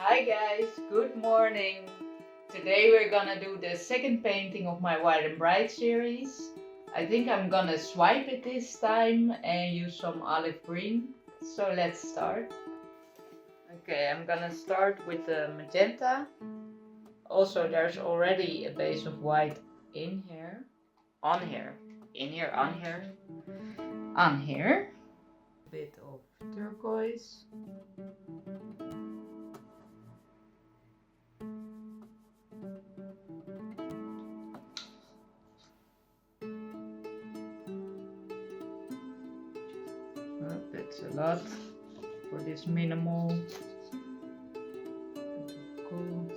Hi guys, good morning. Today we're gonna do the second painting of my White and Bright series. I think I'm gonna swipe it this time and use some olive green. So let's start. Okay, I'm gonna start with the magenta. Also, there's already a base of white in here. On here. In here, on here. On here. A bit of turquoise. That's a lot for this minimal gold.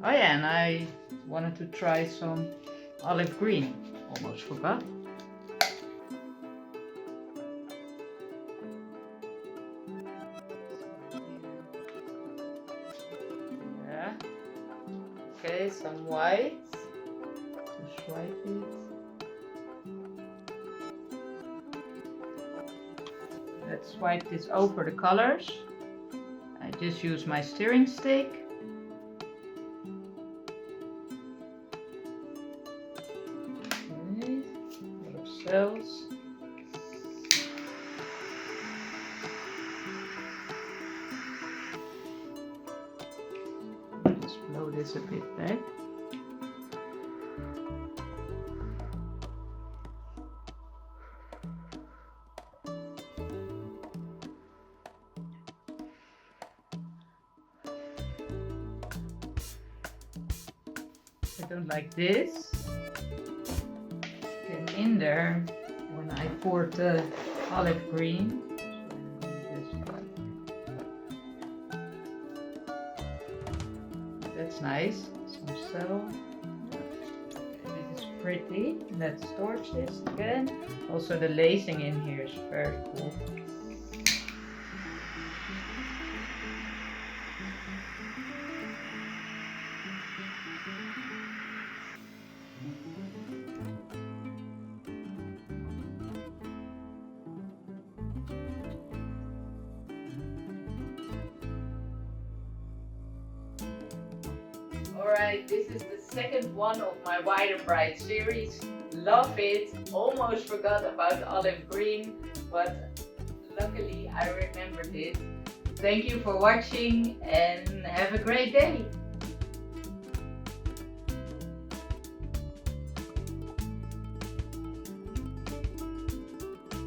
Oh yeah, and I wanted to try some olive green. Almost forgot. Yeah. Okay, some white. To swipe it. Let's swipe this over the colors. I just use my stirring stick. Okay, a lot of cells. Just blow this a bit back. I don't like this. Get in there when I poured the olive green. That's nice. Some cell. This is pretty. Let's torch this again. Also the lacing in here is very cool. Alright, this is the second one of my White and Bright series. Love it. Almost forgot about olive green, but luckily I remembered it. Thank you for watching and have a great day.